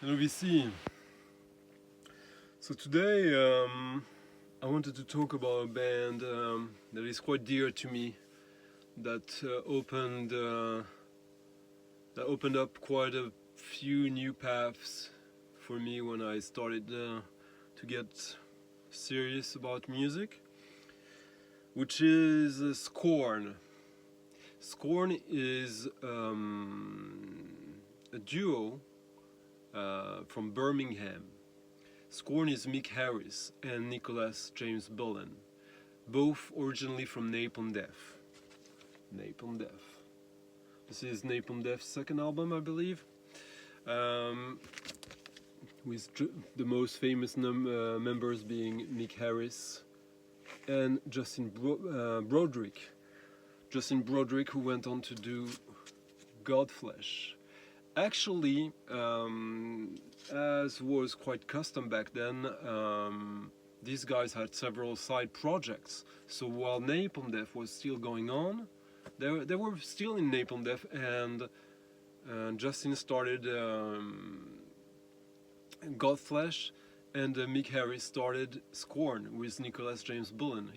Hello VC. So today I wanted to talk about a band that is quite dear to me, that opened up quite a few new paths for me when I started to get serious about music, which is Scorn. Scorn is a duo from Birmingham. Scorn is Mick Harris and Nicholas James Bullen, both originally from Napalm Death. Napalm Death. This is Napalm Death's second album, I believe, with the most famous members being Mick Harris and Justin Broedrick. Justin Broedrick, who went on to do Godflesh. Actually, as was quite custom back then, these guys had several side projects. So while Napalm Death was still going on, they were still in Napalm Death, and Justin started Godflesh, and Mick Harris started Scorn with Nicholas James Bullen.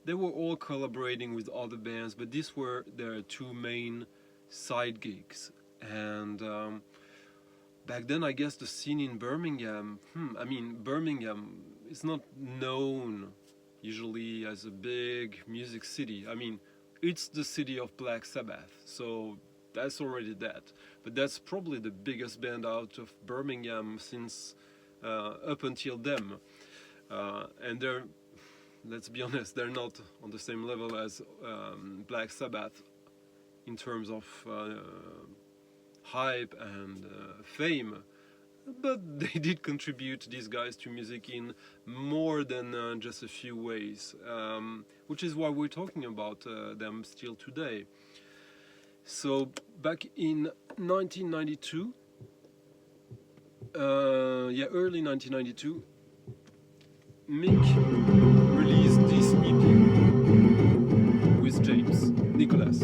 They were all collaborating with other bands, but these were their two main side gigs. And back then, I guess the scene in Birmingham, Birmingham is not known usually as a big music city. I mean, it's the city of Black Sabbath, so that's already that. But that's probably the biggest band out of Birmingham since up until them. And they're, let's be honest, they're not on the same level as Black Sabbath in terms of hype and fame, but they did contribute, these guys, to music in more than just a few ways, which is why we're talking about them still today. So back in 1992, early 1992, Mick released this EP with Nicholas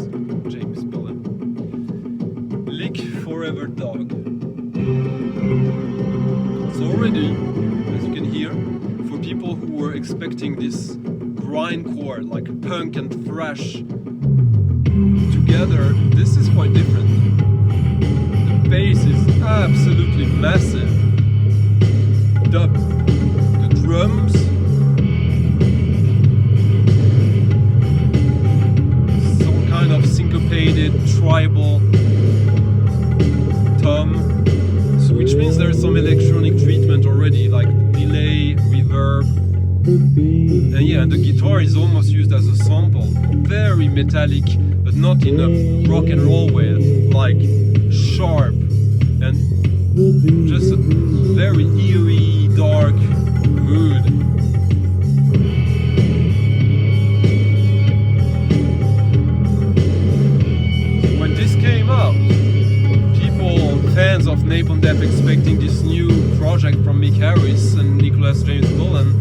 James Bullen. Lick Forever Dog. So already, as you can hear, for people who were expecting this grindcore, like punk and thrash together, this is quite different. The bass is absolutely massive. The drums, some kind of syncopated tribal tom, so which means there's some electronic treatment already, like delay, reverb, and the guitar is almost used as a sample. Very metallic, but not in a rock and roll way, like sharp and just a very eerie, dark mood. When this came out, fans of Napalm Death expecting this new project from Mick Harris and Nicholas James Bullen,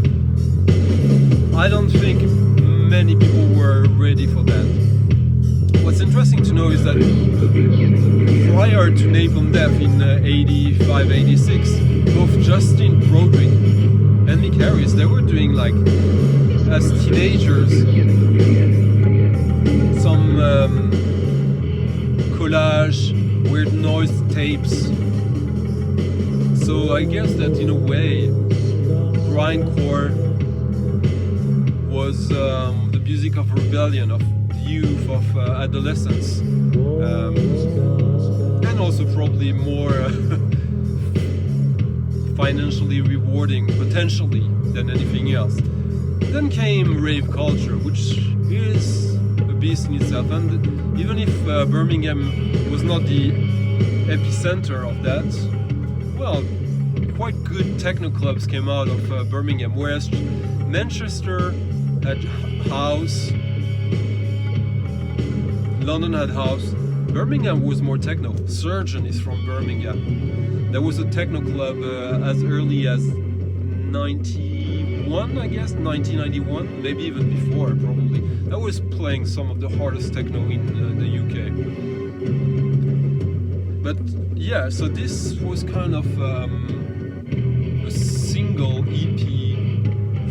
I don't think many people were ready for that. What's interesting to know is that prior to Napalm Death in 85-86, both Justin Broedrick and Mick Harris, they were doing, like, as teenagers, some collage, weird noise tapes. So I guess that in a way, grindcore was the music of rebellion, of youth, of adolescence, and also probably more financially rewarding, potentially, than anything else. Then came rave culture, which is a beast in itself, and even if Birmingham was not the epicenter of that, well, quite good techno clubs came out of Birmingham, whereas Manchester had house, London had house, Birmingham was more techno. Surgeon is from Birmingham. There was a techno club as early as 91, I guess, 1991, maybe even before, probably. That was playing some of the hardest techno in the UK. But Yeah, so this was kind of a single EP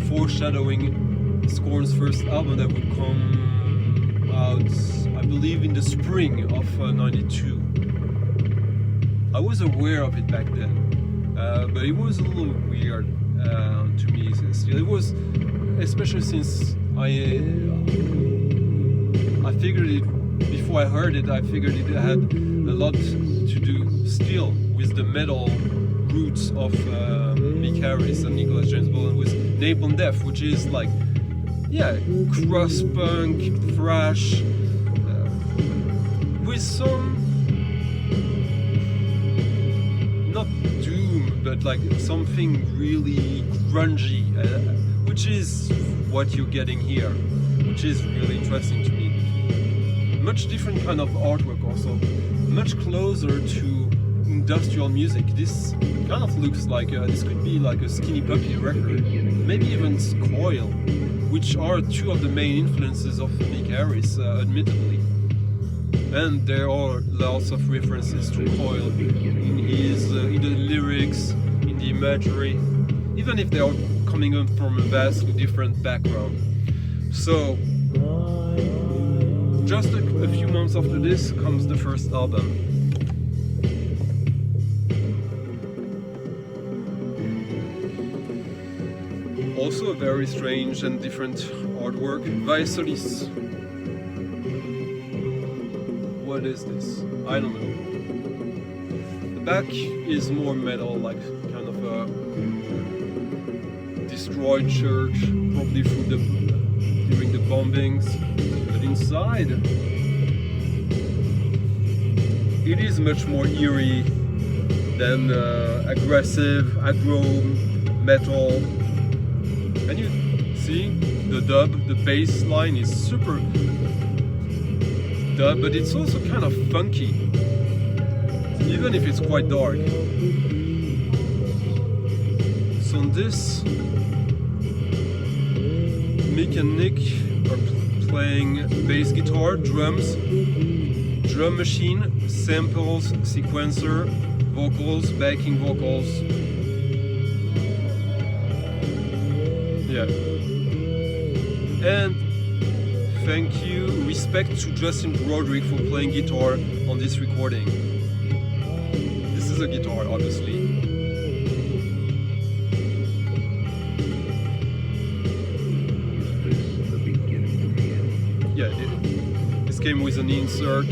foreshadowing Scorn's first album that would come out, I believe, in the spring of '92. I was aware of it back then, but it was a little weird to me still. It was, especially since I figured it, before I heard it, I figured it had a lot to do still with the metal roots of Mick Harris and Nicholas James Bullen, with Napalm Death, which is like, yeah, cross punk, thrash, with some, not doom, but like something really grungy, which is what you're getting here, which is really interesting to me. Much different kind of artwork also, much closer to industrial music. This kind of looks like, this could be like a Skinny Puppy record, maybe even Coil, which are two of the main influences of Mick Harris, admittedly. And there are lots of references to Coil in his, in the lyrics, in the imagery, even if they are coming up from a vastly different background. So, just a few months after this comes the first album. Also a very strange and different artwork. Vae Solis. What is this? I don't know. The back is more metal, like kind of a destroyed church, probably during the bombings. But inside, it is much more eerie than aggressive, aggro metal. And you see the dub, the bass line is super dub, but it's also kind of funky, even if it's quite dark. So on this, Mick and Nick are playing bass guitar, drums, drum machine, samples, sequencer, vocals, backing vocals. Yeah. And thank you, respect to Justin Broedrick for playing guitar on this recording. This is a guitar, obviously. Yeah, this came with an insert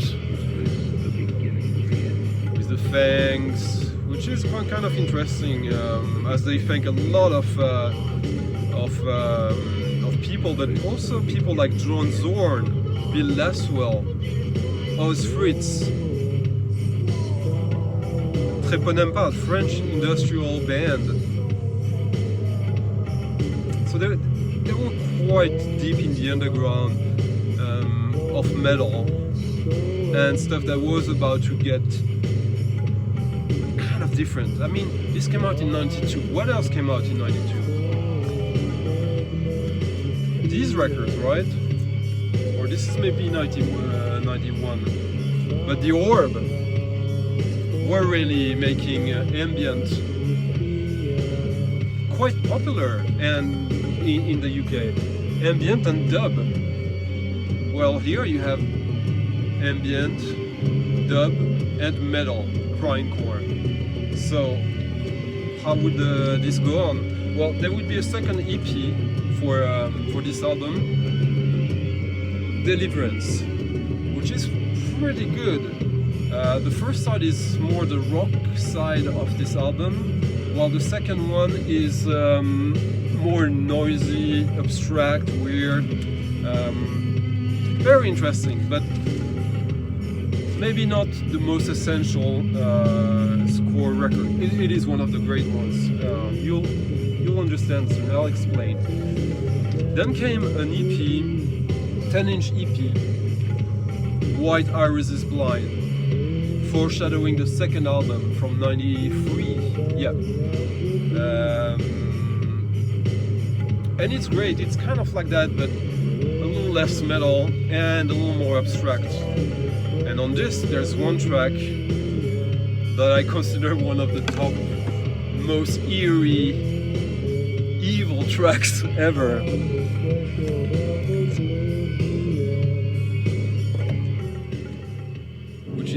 with the fangs, which is kind of interesting, as they thank a lot of people, but also people like John Zorn, Bill Laswell, Oz Fritz, Treponempad, French industrial band. So they were quite deep in the underground of metal and stuff that was about to get kind of different. I mean, this came out in '92. What else came out in '92? These records, right? Or this is maybe 91. But the Orb were really making ambient quite popular and in the UK. Ambient and dub. Well, here you have ambient, dub, and metal, grindcore. So how would this go on? Well, there would be a second EP for this album, Deliverance, which is pretty good. The first side is more the rock side of this album, while the second one is more noisy, abstract, weird, very interesting, but maybe not the most essential Scorn record. It is one of the great ones. You'll understand soon, I'll explain. Then came an EP, 10-inch EP, White Iris is Blind, foreshadowing the second album from '93. Yeah. And it's great, it's kind of like that, but a little less metal and a little more abstract. And on this, there's one track that I consider one of the top, most eerie, evil tracks ever. Which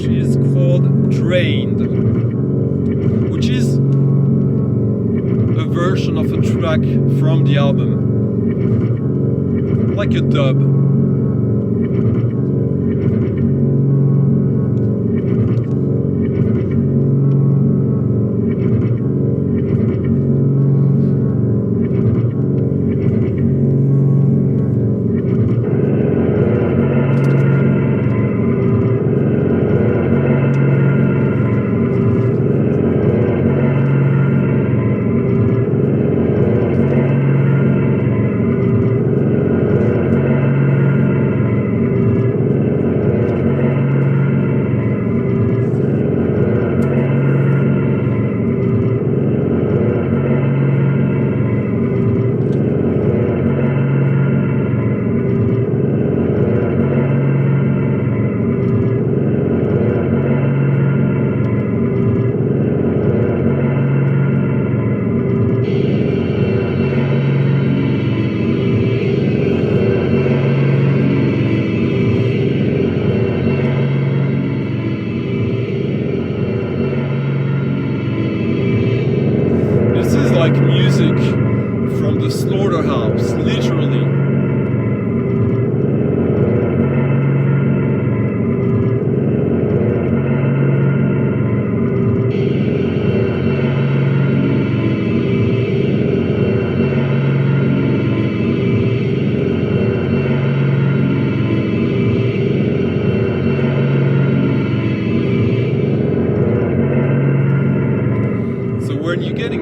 is called Drained, which is a version of a track from the album, like a dub.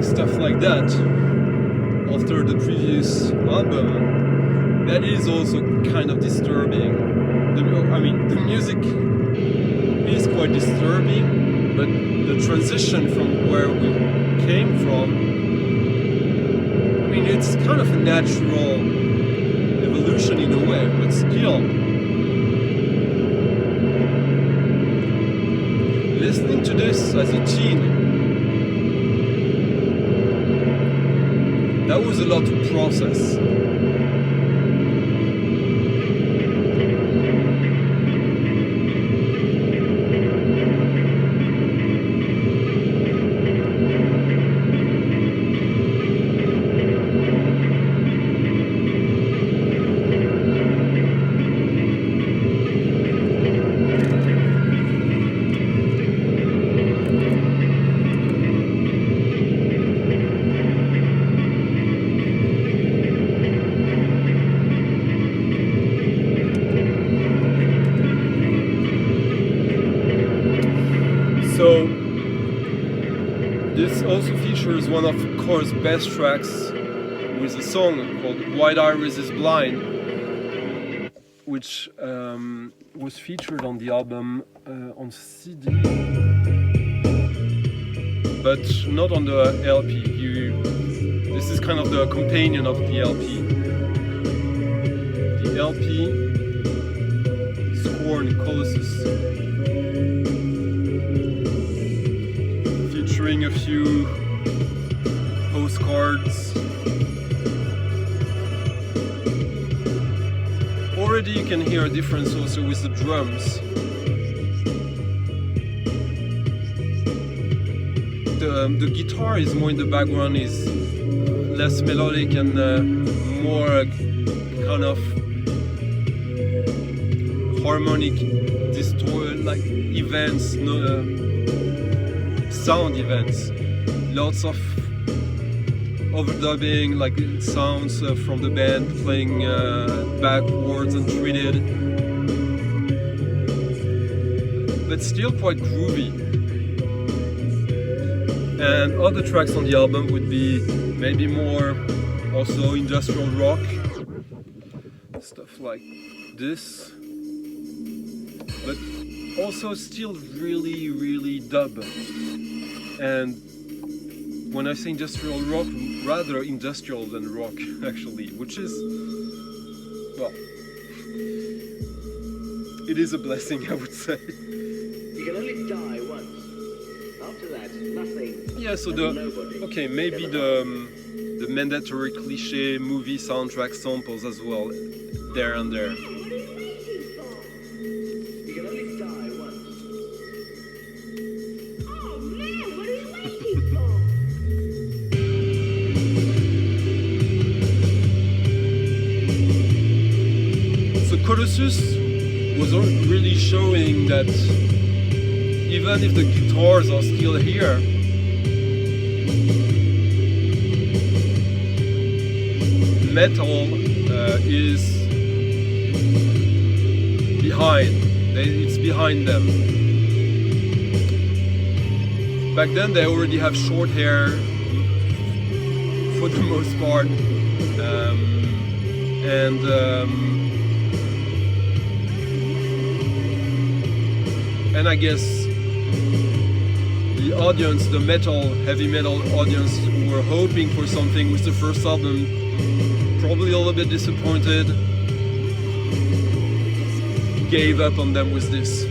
Stuff like that after the previous album, that is also kind of disturbing. The music is quite disturbing, but the transition from where we came from, it's kind of a natural evolution in a way, but still, listening to this as a teen, that was a lot to process. So this also features one of Core's best tracks with a song called White Iris is Blind, which was featured on the album on CD, but not on the LP. This is kind of the companion of the LP. The LP, Scorn, Colossus, featuring a few postcards. Already you can hear a difference also with the drums. The guitar is more in the background, is less melodic and more kind of harmonic, like events, sound events. Lots of overdubbing, like sounds from the band playing backwards and treated, but still quite groovy. And other tracks on the album would be maybe more also industrial rock, stuff like this, but also still really dub. And when I say industrial rock, rather industrial than rock actually, which is, well, it is a blessing, I would say. You can only die once. Yeah, so okay, maybe the mandatory cliché movie soundtrack samples as well, there and there. So Colossus was really showing that even if the guitars are still here, metal is behind. It's behind them. Back then they already have short hair for the most part, and I guess the audience, the heavy metal audience, were hoping for something with the first album. Probably a little bit disappointed. Gave up on them with this.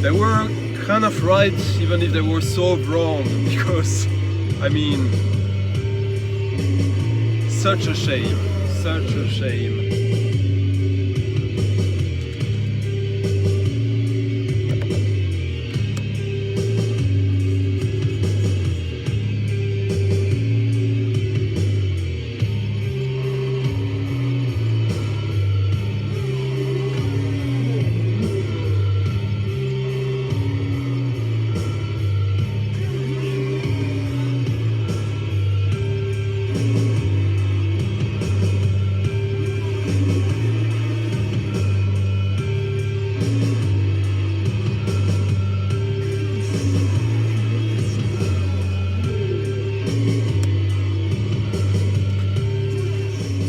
They were kind of right, even if they were so wrong, because, I mean, such a shame, such a shame.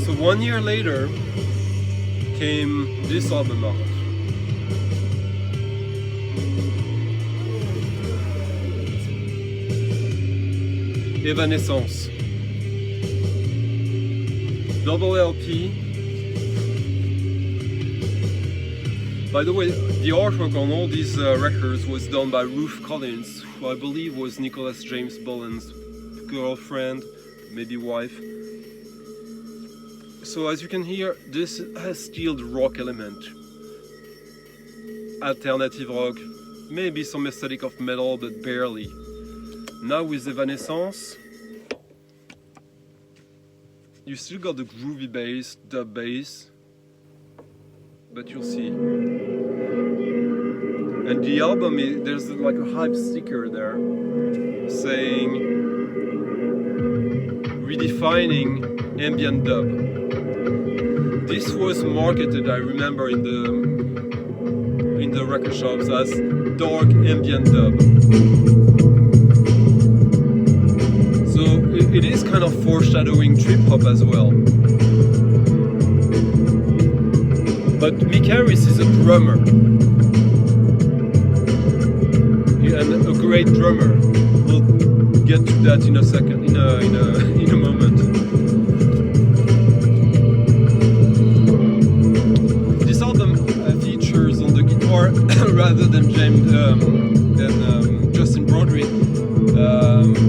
So 1 year later came this album out. Evanescence. Double LP. By the way, the artwork on all these records was done by Ruth Collins, who I believe was Nicholas James Bullen's girlfriend, maybe wife. So as you can hear, this has still the rock element. Alternative rock, maybe some aesthetic of metal, but barely. Now with Evanescence, you still got the groovy bass, dub bass, but you'll see. And the album, there's like a hype sticker there saying redefining ambient dub. This was marketed, I remember, in the record shops as dark ambient dub. So it is kind of foreshadowing trip hop as well. But Mick Harris is a drummer, and a great drummer. We'll get to that in a second, in a moment. This album features on the guitar, rather than Justin Broedrick,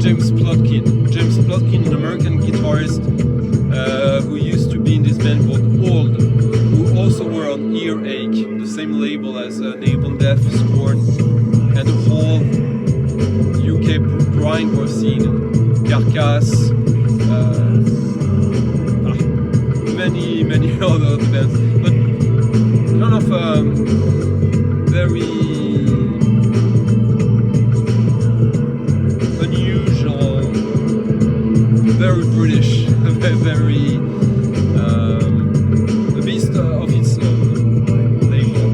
James Plotkin. James Plotkin, an American guitarist who used to be in this band called Halt, who also were on Earache, the same label as Napalm Death, Scorn, and the whole UK grindcore scene, Carcass, many other bands, but kind of very unusual, very British, very a beast of its label.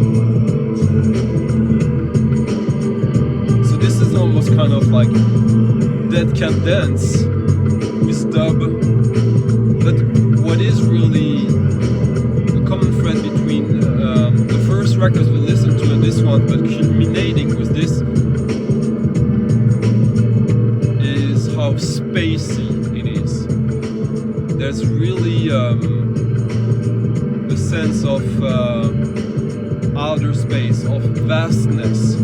So this is almost kind of like Dead Can Dance with dub, but what is really a common thread between the first records we listened to and this one, but culminating with this, is how spacey it is. There's really a sense of outer space, of vastness.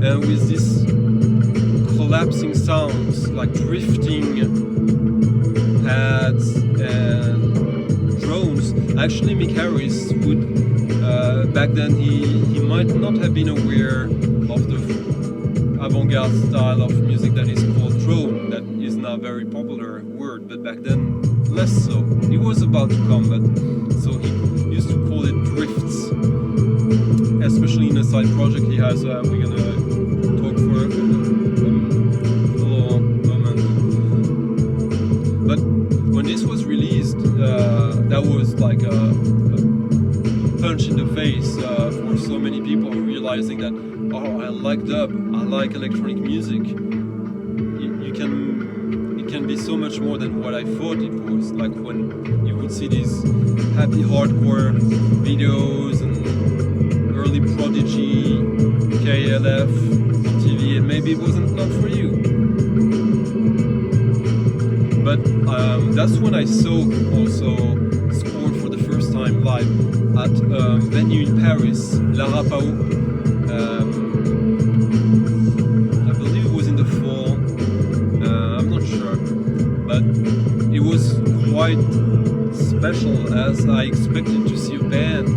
And with these collapsing sounds, like drifting pads and drones. Actually, Mick Harris would, back then he might not have been aware of the avant-garde style of music that is called drone, that is now a very popular word, but back then less so. It was about to come, but so he used to call it drifts, especially in a side project he has. We're gonna talk for a little moment. But when this was released, that was like a punch in the face for so many people, realizing that, oh, I like dub, I like electronic music. It can be so much more than what I thought it was. Like when you would see these happy hardcore videos and early Prodigy, KLF on TV, and maybe it wasn't not for you. But that's when I saw also Scorn for the first time live at a venue in Paris, La Rapao. I believe it was in the fall, I'm not sure, but it was quite special, as I expected to see a band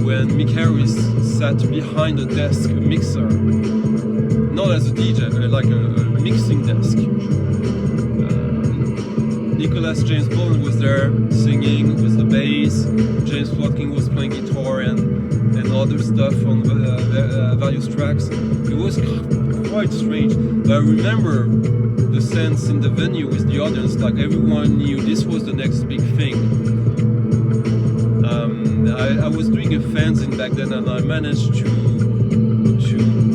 when Mick Harris sat behind a desk, a mixer, not as a DJ, like a mixing desk. Nicholas James Bullen was there singing with the bass, James Plotkin was playing guitar and other stuff on various tracks. It was quite strange, but I remember the sense in the venue with the audience, like everyone knew this was the next big thing. I was doing a fanzine back then, and I managed to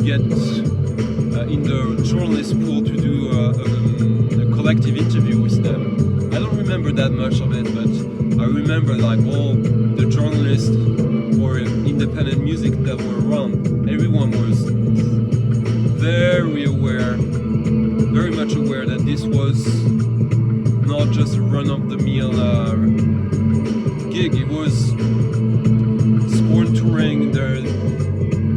get in the journalist pool to do a collective interview with them. I don't remember that much of it, but I remember like all the journalists for independent music that were around. Everyone was very aware, very much aware that this was not just a run-of-the-mill gig. It was Scorn touring their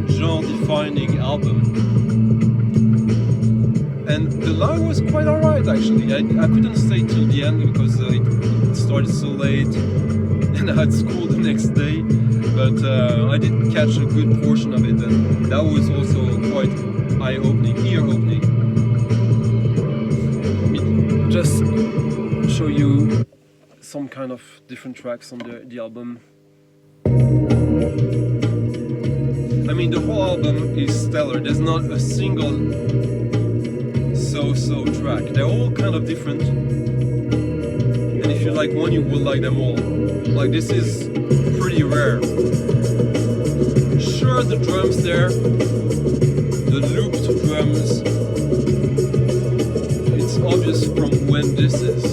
genre-defining album. And the live was quite alright actually. I couldn't stay till the end because it started so late and I had school the next day, but I did catch a good portion of it, and that was also quite eye-opening, ear-opening. Let me just show you some kind of different tracks on the album. I mean, the whole album is stellar. There's not a single so track. They're all kind of different, and if you like one, you will like them all. Like, this is pretty rare. Sure, the drums there, the looped drums, it's obvious from when this is,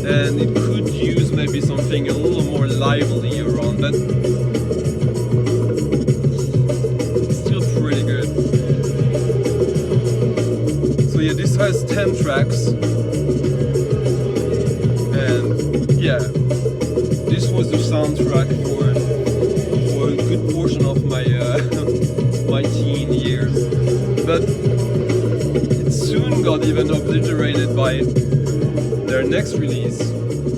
and it could use maybe something a little more lively around, but this has 10 tracks, and yeah, this was the soundtrack for a good portion of my my teen years, but it soon got even obliterated by their next release,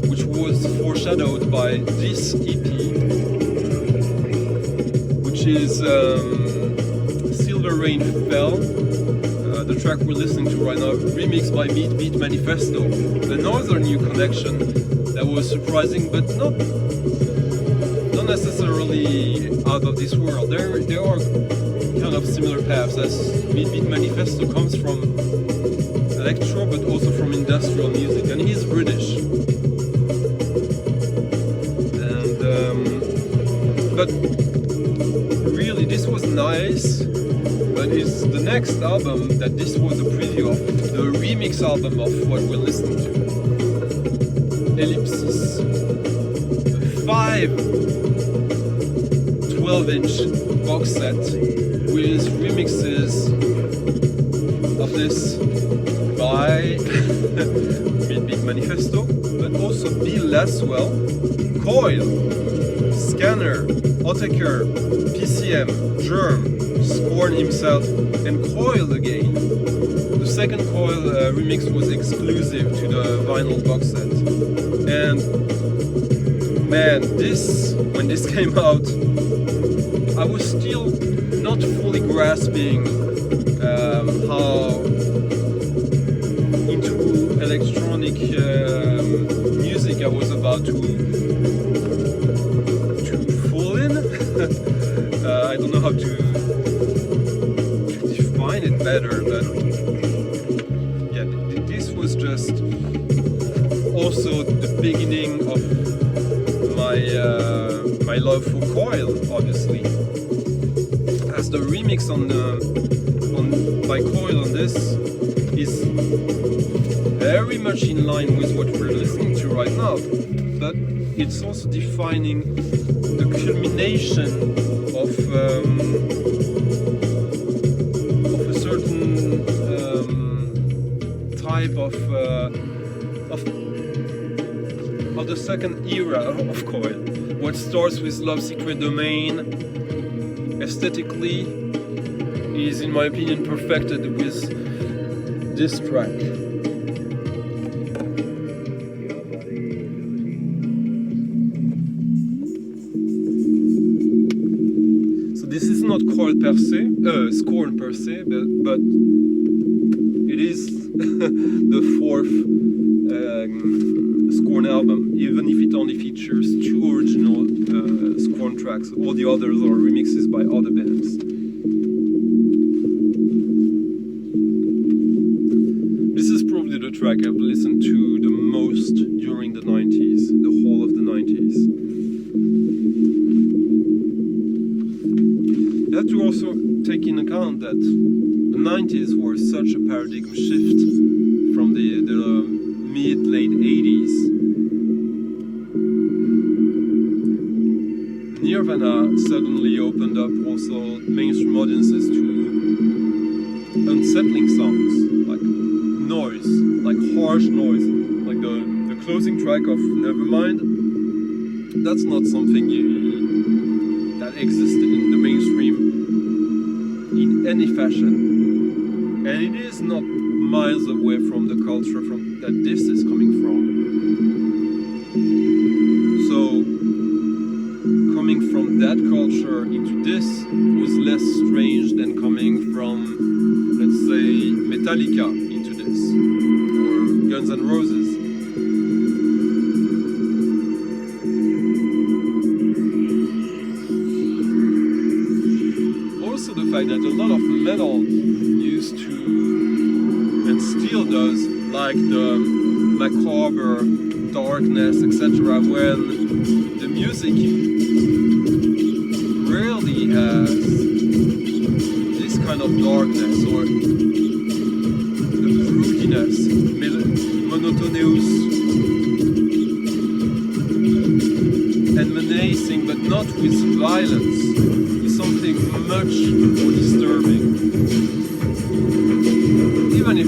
which was foreshadowed by this EP, which is Silver Rain Fell. The track we're listening to right now, remixed by Beat Manifesto. Another new connection that was surprising, but not necessarily out of this world. There are kind of similar paths, as Beat Manifesto comes from electro, but also from industrial music, and he's British. And but really, this was nice. But it's the next album that this was a preview of, the remix album of what we're listening to. Ellipsis. 5 12-inch box set with remixes of this by by Big Manifesto, but also Bill Laswell, Coil, Scanner, Otaker, PCM, Germ, Scorn himself, and Coil again. The second Coil remix was exclusive to the vinyl box set. And man, when this came out, I was still not fully grasping how into electronic music I was about to fall in. I don't know how to define it better, but yeah, this was just also the beginning of my love for Coil, obviously, as the remix by Coil on this is very much in line with what we're listening to right now, but it's also defining the culmination of a certain type of the second era of Coil. What starts with Love Secret Domain aesthetically is, in my opinion, perfected with this track. So this is not Coil per se, Scorn per se, but it is the fourth Scorn album, even if it only features 2 original Scorn tracks. All the others are remixes by other bands. This is probably the track I've listened to the most during the 90s, the whole of the 90s. You have to also take in account that the 90s were such a paradigm shift from the mid-late 80s. Nirvana suddenly opened up also mainstream audiences to unsettling sounds, like noise, like harsh noise, like the closing track of Nevermind. That's not something that existed in the mainstream in any fashion, and it is not miles away from the culture that this is coming from. So coming from that culture into this was less strange than coming from, let's say, Metallica into this, or Guns N' Roses. Also the fact that a lot of metal used to, and still does, like the macabre, darkness, etc., when the music rarely has this kind of darkness or the broodiness, monotonous and menacing, but not with violence, is something much more disturbing. Even if,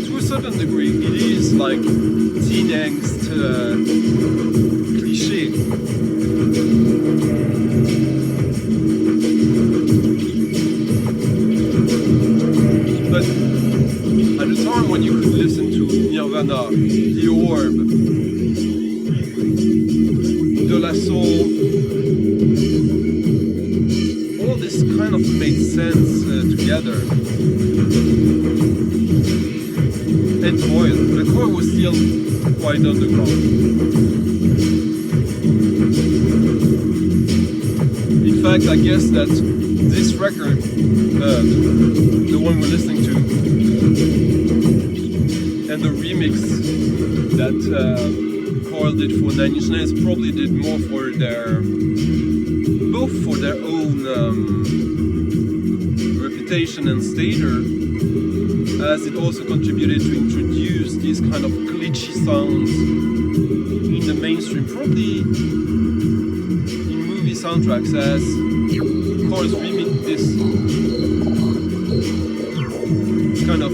to a certain degree, it is like teen angst cliché. But at the time when you could listen to Nirvana, The Orb, De La Soul, all this kind of made sense together. And Coil. The Coil was still quite underground. In fact, I guess that this record, the one we're listening to, and the remix that Coil did for Nine Inch Nails probably did more for both for their own reputation and stature, as it also contributed to introduce these kind of glitchy sounds in the mainstream, probably in movie soundtracks, as Coil's remix this kind of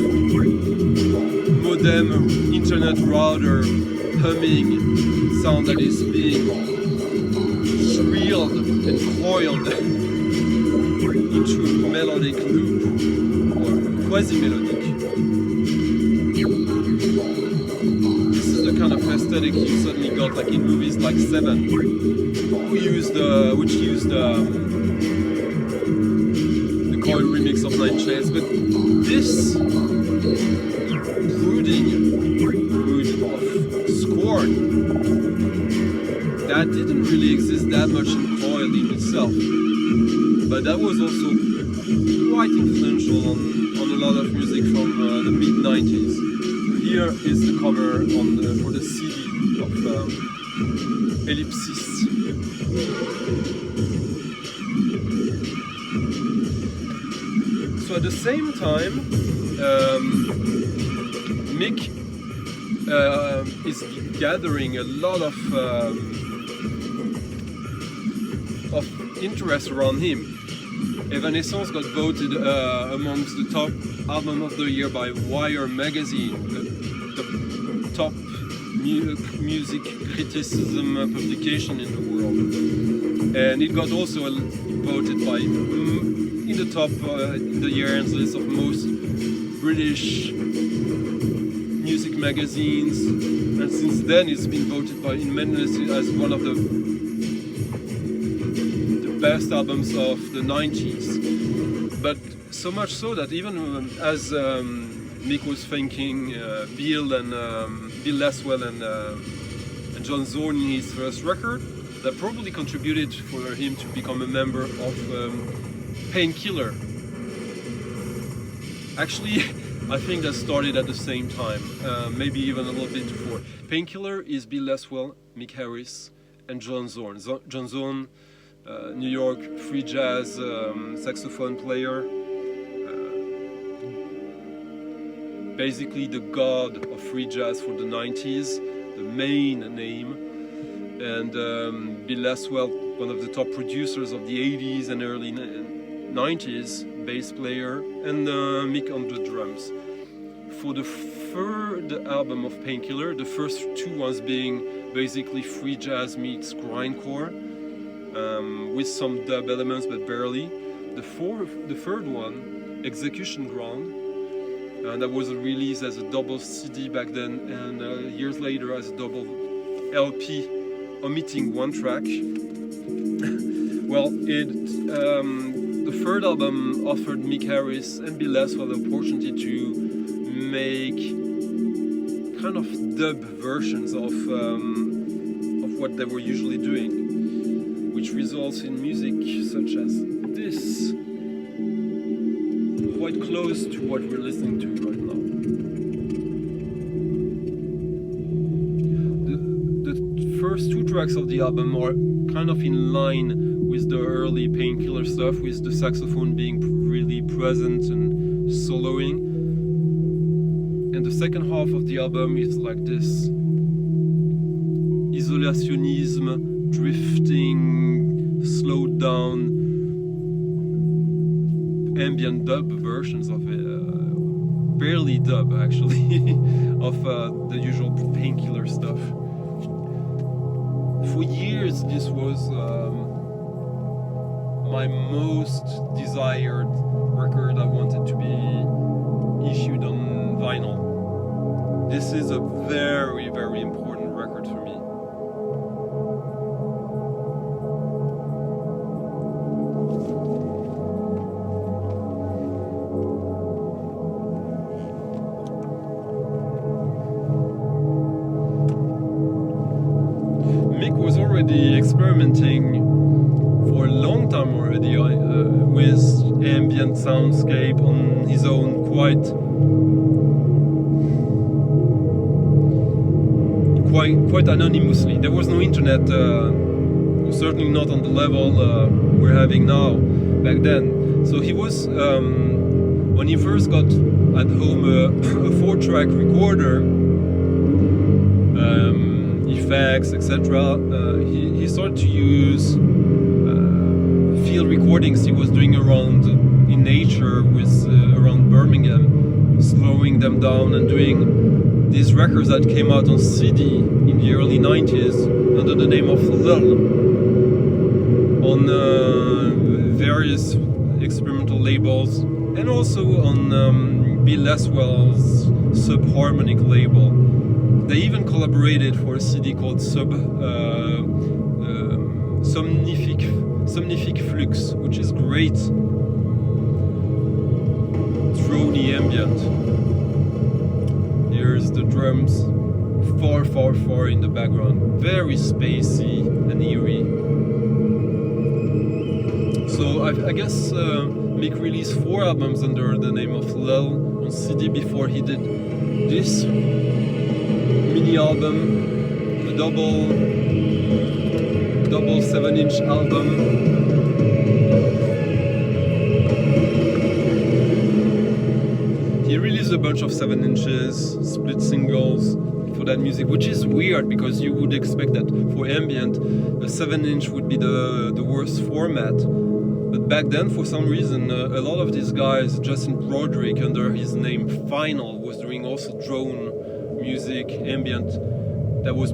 internet router humming sound that is being shrilled and coiled into a melodic loop, or quasi-melodic. This is the kind of aesthetic you suddenly got like in movies like Seven, which used the coil remix of Nine Chains, but this brooding mood of Scorn, that didn't really exist that much in coil in itself, but that was also quite influential on a lot of music from the mid-90s. So here is the cover for the CD of Ellipsis. So at the same time, Mick is gathering a lot of interest around him. Evanescence got voted amongst the top album of the year by Wire magazine, the top music criticism publication in the world, and it got also voted by in the top in the year's list of most British music magazines, and since then it's been voted by in many lists as one of the best albums of the 90s. But so much so that even as Mick was thanking Bill Laswell and John Zorn in his first record, that probably contributed for him to become a member of Painkiller. Actually, I think that started at the same time, maybe even a little bit before. Painkiller is Bill Laswell, Mick Harris, and John Zorn. John Zorn, New York free jazz saxophone player, basically the god of free jazz for the 90s, the main name, and Bill Laswell, one of the top producers of the 80s and early 90s, bass player, and Mick on the drums. For the third album of Painkiller, the first two ones being basically free jazz meets grindcore, with some dub elements but barely. The third one, Execution Ground, that was released as a double CD back then, and years later as a double LP, omitting one track. Well, the third album offered Mick Harris and Bill Laswell the opportunity to make kind of dub versions of what they were usually doing, which results in music such as this, quite close to what we're listening to right now. The first two tracks of the album are kind of in line with the early Painkiller stuff, with the saxophone being really present and soloing. And the second half of the album is like this isolationism, drifting, slowed down, ambient dub versions of it, barely dub actually, of the usual Painkiller stuff. For years this was my most desired record I wanted to be issued on vinyl. This is a very, very important record for me. Mick was already experimenting for a long time already with ambient soundscape on his own, quite anonymously. There was no internet, certainly not on the level we're having now back then. So he was, when he first got at home a 4-track recorder, effects, etc., he started to use field recordings he was doing around in nature with around Birmingham, slowing them down and doing these records that came out on CD in the early 90s under the name of Lull on various experimental labels, and also on Bill Laswell's Subharmonic label. They even collaborated for a CD called Somnific Flux, which is great. Drony ambient. Here's the drums, far, far, far in the background. Very spacey and eerie. So I guess Mick released 4 albums under the name of Lull on CD before he did this mini album, the double 7-inch album. He released a bunch of 7 inches, split singles for that music, which is weird because you would expect that for ambient a 7-inch would be the worst format. But back then, for some reason, a lot of these guys, Justin Broedrick under his name Final, was doing also drone music, ambient, that was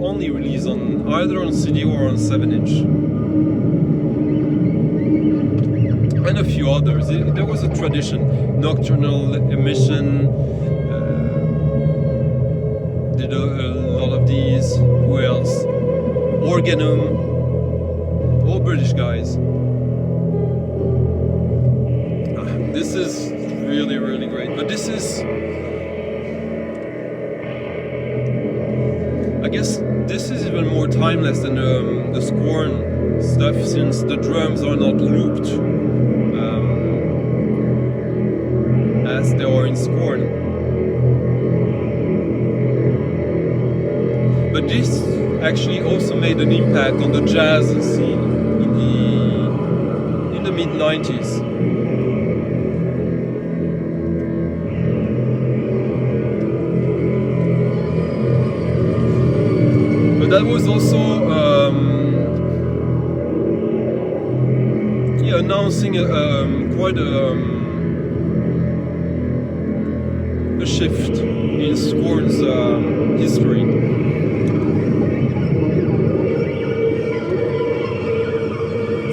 only released on either on CD or on 7-inch. And a few others. There was a tradition. Nocturnal Emission did a lot of these. Who else? Organum. All British guys. This is really, really great. But this is... I guess this is even more timeless than the Scorn stuff, since the drums are not looped as they are in Scorn. But this actually also made an impact on the jazz scene in the mid-90s. That was also announcing quite a shift in Scorn's history.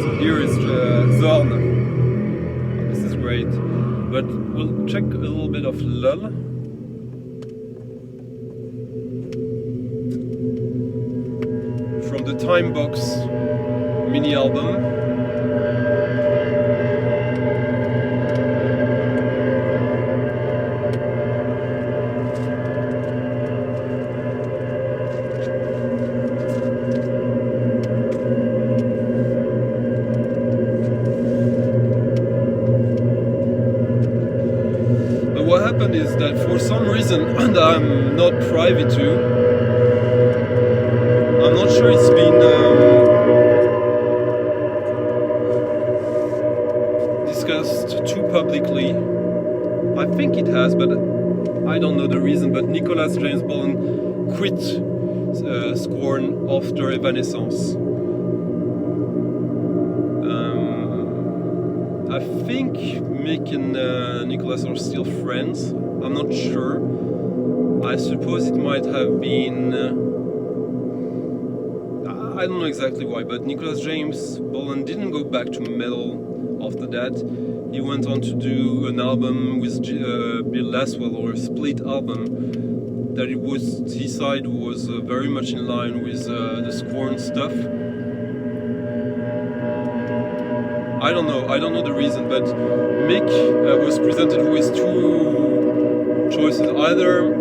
So here is Zorn. This is great. But we'll check a little bit of Lull. From the Time Box mini album. But what happened is that for some reason, and I'm not privy to, I'm not sure it's been discussed too publicly. I think it has, but I don't know the reason. But Nicholas James Bolan quit Scorn after Evanescence. I think Mick and Nicholas are still friends. I'm not sure. I suppose it might have been... I don't know exactly why, but Nicholas James Bolan didn't go back to metal after that. He went on to do an album with Bill Laswell, or a split album, that it was, his side was very much in line with the Scorn stuff. I don't know the reason, but Mick was presented with 2 choices: either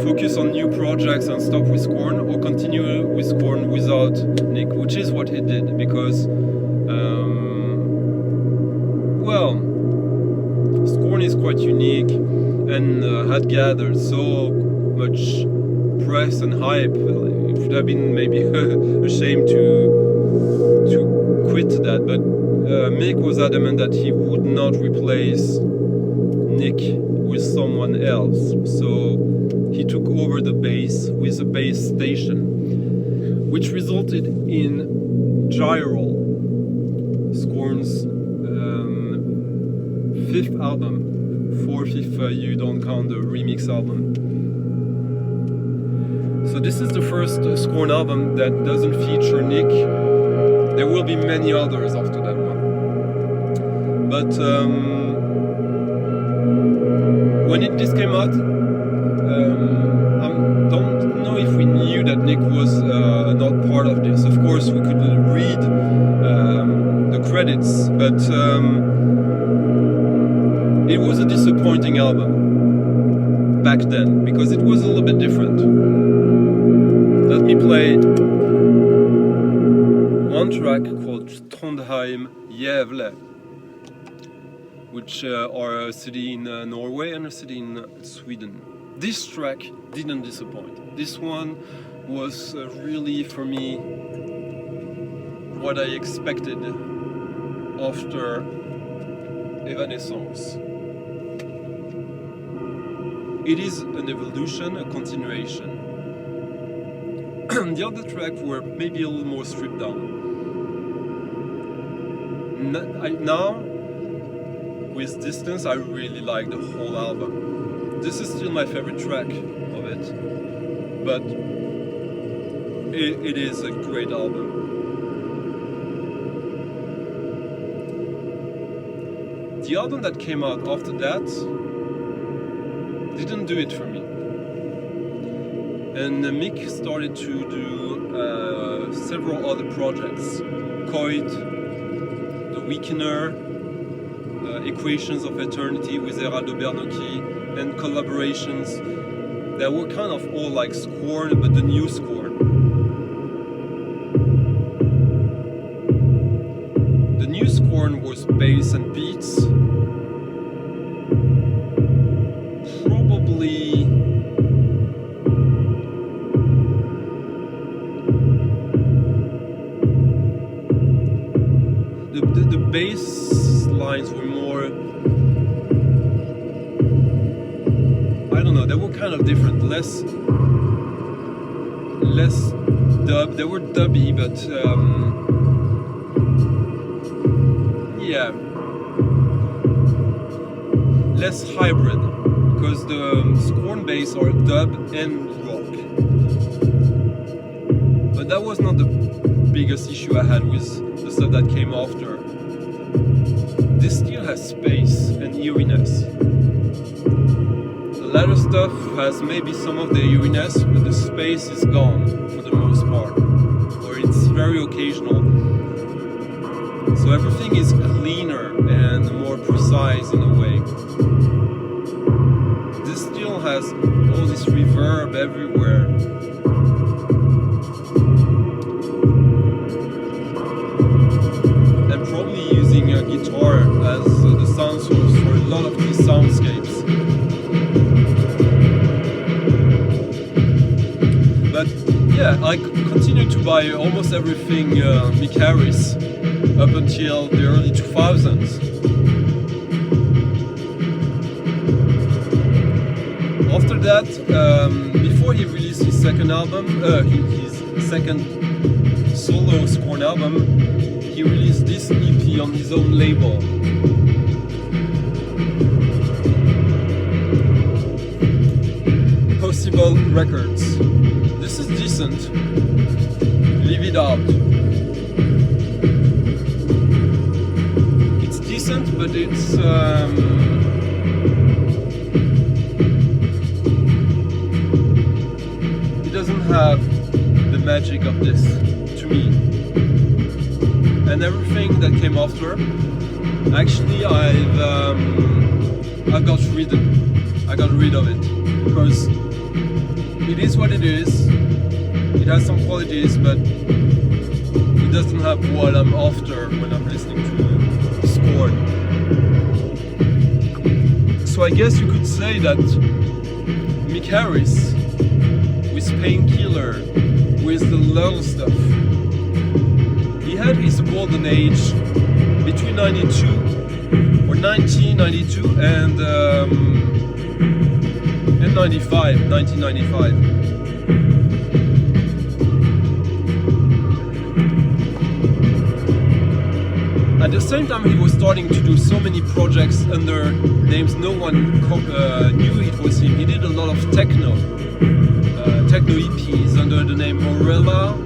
focus on new projects and stop with Scorn, or continue with Scorn without Nick, which is what he did, because well, Scorn is quite unique and had gathered so much press and hype. It would have been maybe a shame to quit that, but Mick was adamant that he would not replace Nick with someone else, so he took over the bass with a bass station, which resulted in Gyral, Scorn's 5th album, 4th if you don't count the remix album. So this is the first Scorn album that doesn't feature Nick. There will be many others after that one. But when this came out, I don't know if we knew that Nick was not part of this. Of course, we could read the credits, but it was a disappointing album back then because it was a little bit different. Let me play one track called Trondheim Jævle, which are a city in Norway and a city in Sweden. This track didn't disappoint. This one was really, for me, what I expected after Evanescence. It is an evolution, a continuation. The other tracks were maybe a little more stripped down. Now, with distance, I really like the whole album. This is still my favorite track of it, but it is a great album. The album that came out after that didn't do it for me. And Mick started to do several other projects. Coit, The Weakener, Equations of Eternity with Eraldo Bernocchi, and collaborations that were kind of all like Scorn, but the new Scorn. The new Scorn was bass and beats. Probably the bass lines were more, I don't know, they were kind of different, less dub. They were dubby, but yeah, less hybrid, because the Scorn bass are dub and rock. But that was not the biggest issue I had with the stuff that came after. This still has space and eeriness. The latter stuff has maybe some of the eeriness, but the space is gone for the most part, or it's very occasional. So everything is cleaner and more precise in a way. This still has all this reverb everywhere. And probably using a guitar as the sound source for a lot of these soundscapes. But yeah, I continued to buy almost everything Mick Harris up until the early 2000s. After that, before he released his second album, his second solo Scorn album, he released this EP on his own label. Possible Records. This is decent. Leave it out. It's decent, but it's it doesn't have the magic of this to me. And everything that came after, actually I got rid of it, because it is what it is. It has some qualities, but it doesn't have what I'm after when I'm listening to Scorn. So I guess you could say that Mick Harris with Painkiller, with the little stuff, he had his golden age between 1992 and 1995. I at the same time, he was starting to do so many projects under names no one knew it was him. He did a lot of techno EPs under the name Mortella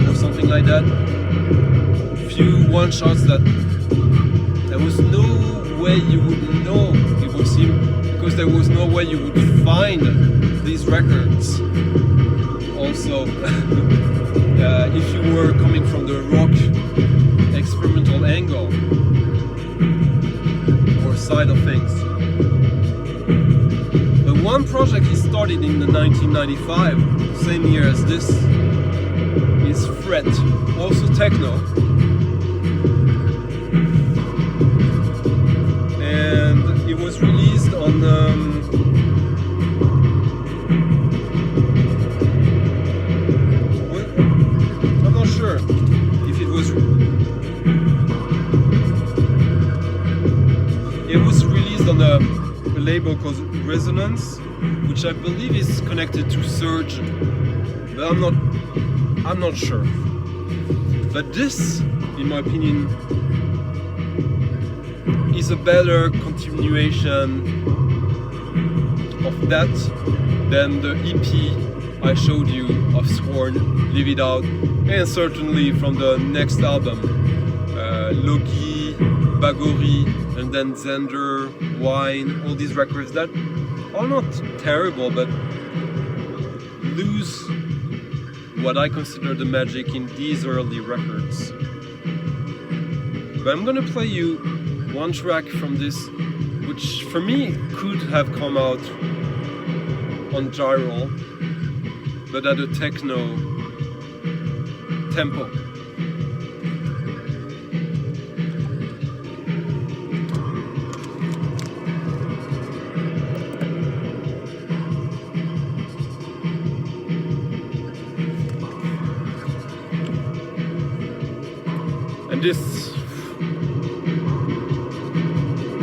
or something like that. Few one-shots that there was no way you would know it was him, because there was no way you would find these records. Also, if you were coming from the rock experimental angle or side of things. But one project he started in the 1995, same year as this, is Fret, also techno. And it was released on I'm not sure if it was. It was released on a label called Resonance, which I believe is connected to Surge, but I'm not sure. But this, in my opinion, is a better continuation of that than the EP I showed you of Scorn, Leave It Out, and certainly from the next album, Logi, Bagori, and then Zender, Wine, all these records that are not terrible, but lose what I consider the magic in these early records. But I'm gonna play you one track from this, which for me could have come out on Gyral, but at a techno tempo.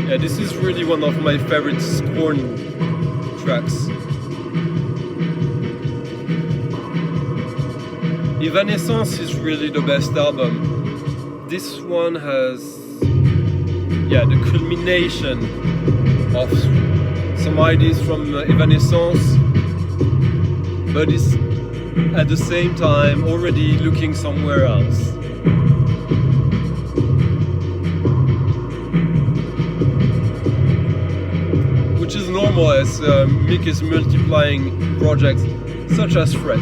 And this is really one of my favorite Scorn tracks. Evanescence is really the best album. This one has, the culmination of some ideas from Evanescence, but it's at the same time already looking somewhere else. Which is normal as Mick is multiplying projects such as Fret.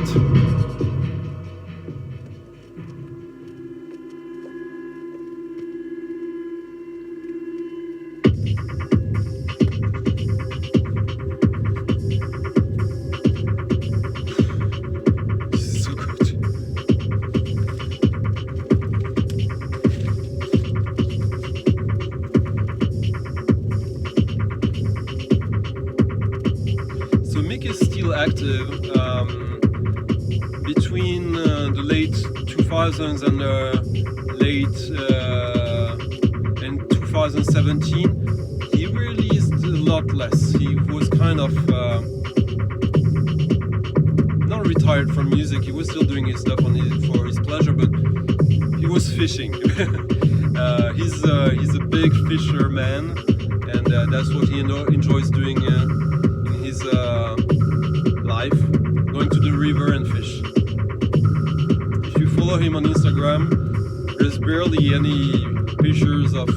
Active between the late 2000s and late in 2017. He released a lot less. He was kind of not retired from music. He was still doing his stuff for his pleasure, but he was fishing. He's a big fisherman, and that's what he enjoys doing in his life, going to the river and fish. If you follow him on Instagram, there's barely any pictures of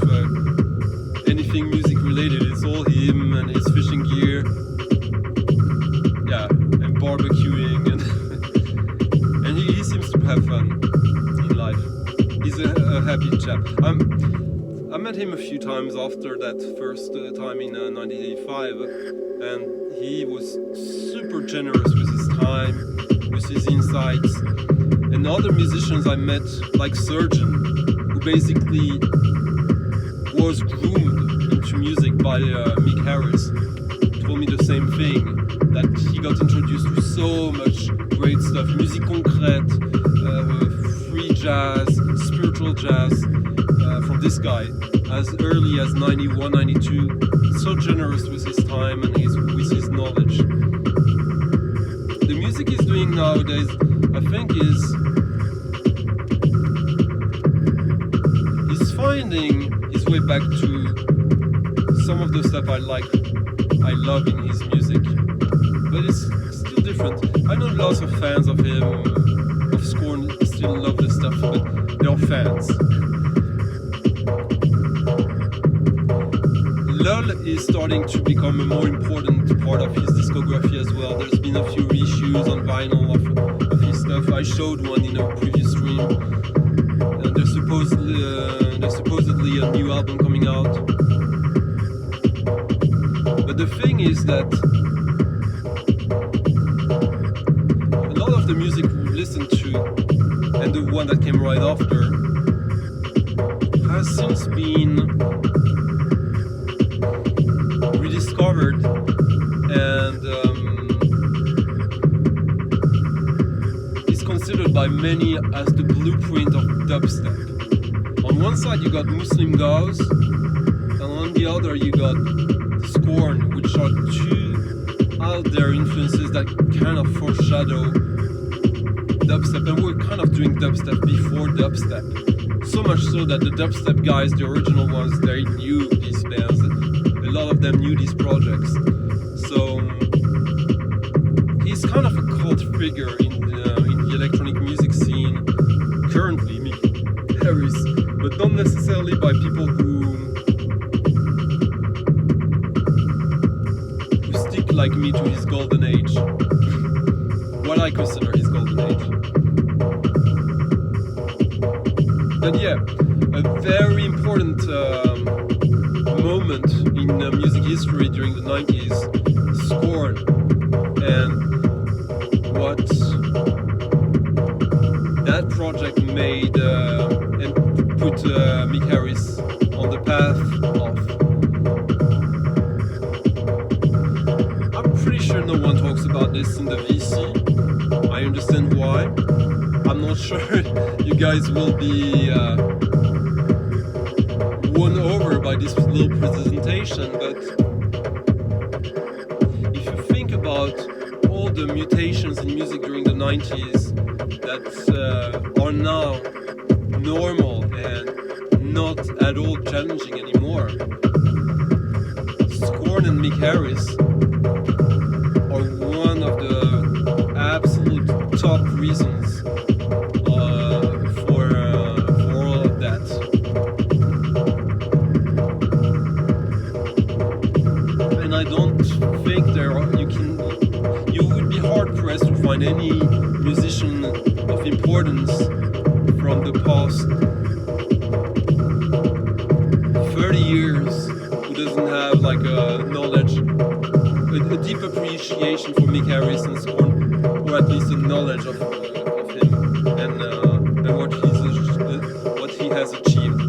anything music related. It's all him and his fishing gear, and barbecuing, and and he seems to have fun in life. He's a happy chap. I met him a few times after that first time in 1985, and he was super generous with his time, with his insights. And other musicians I met, like Surgeon, who basically was groomed into music by Mick Harris, told me the same thing, that he got introduced to so much great stuff, musique concrète, free jazz, spiritual jazz, from this guy, as early as 91, 92, so generous with his time and with his knowledge. The music he's doing nowadays, I think, is finding his way back to some of the stuff I love in his music, but it's still different. I know lots of fans of him, of Scorn, still love this stuff, but they're fans. Lull is starting to become a more important part of his discography as well. There's been a few reissues on vinyl of his stuff. I showed one in a previous stream. There's supposedly a new album coming out. But the thing is that a lot of the music we listened to, and the one that came right after, has since been rediscovered and is considered by many as the blueprint of dubstep. On one side you got Muslim Gauze, and on the other you got Scorn, which are two out there influences that kind of foreshadow dubstep, and we're kind of doing dubstep before dubstep. So much so that the dubstep guys, the original ones, they knew these bands. A lot of them knew these projects. So he's kind of a cult figure in the electronic music scene currently, Mick Harris, but not necessarily by people who stick like me to his golden age. What I consider his golden age. But yeah, a very important moment in music history during the 90s, Scorn, and what that project made and put Mick Harris on the path of. I'm pretty sure no one talks about this in the VC. I understand why. I'm not sure you guys will be won over by this little presentation, but if you think about all the mutations in music during the 90s that are now normal and not at all challenging anymore, Scorn and Mick Harris are one of the absolute top reasons for all of that. And I don't think you would be hard pressed to find any musician of importance from the past 30 years who doesn't have like a knowledge, a deep appreciation for Mick Harris and Scorn, or at least a knowledge of him and what he has achieved.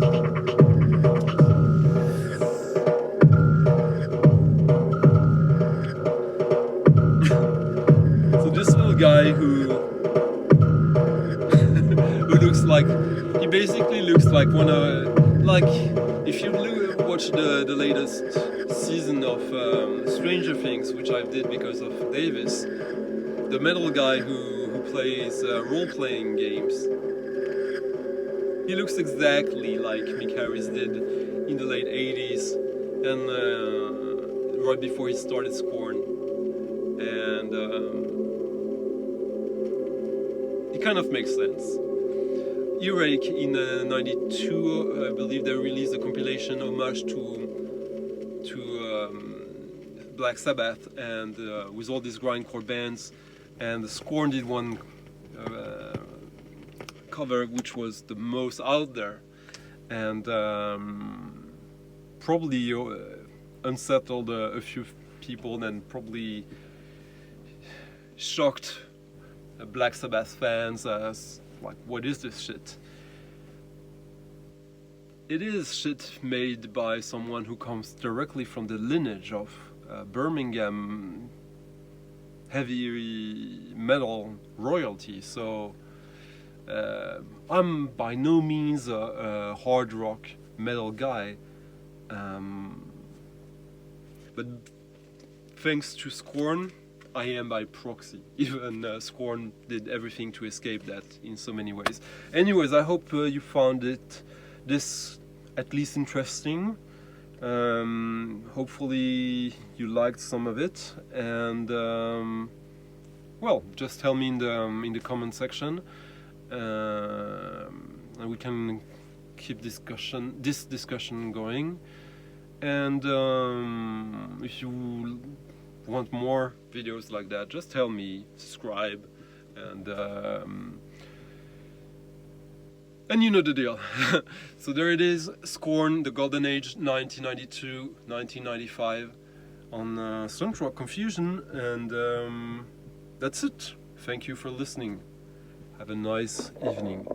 So this little guy who looks like, he basically looks like one of, like if you watch the latest season of Stranger Things, which I did because of Davis, the metal guy who plays role-playing games. He looks exactly like Mick Harris did in the late 80s and right before he started Scorn. And it kind of makes sense. Earache in 92, I believe they released a compilation homage to Black Sabbath, and with all these grindcore bands, and Scorn did one cover which was the most out there, and probably unsettled a few people and probably shocked Black Sabbath fans as like, what is this shit? It is shit made by someone who comes directly from the lineage of Birmingham heavy metal royalty, so I'm by no means a hard rock metal guy, but thanks to Scorn, I am by proxy. Even Scorn did everything to escape that in so many ways. Anyways, I hope you found this at least interesting. Hopefully you liked some of it, and well, just tell me in the comment section, and we can keep this discussion going. And if you want more videos like that, just tell me, subscribe, and you know the deal. So there it is, Scorn, the Golden Age, 1992-1995, on Central Confusion, and that's it. Thank you for listening. Have a nice evening.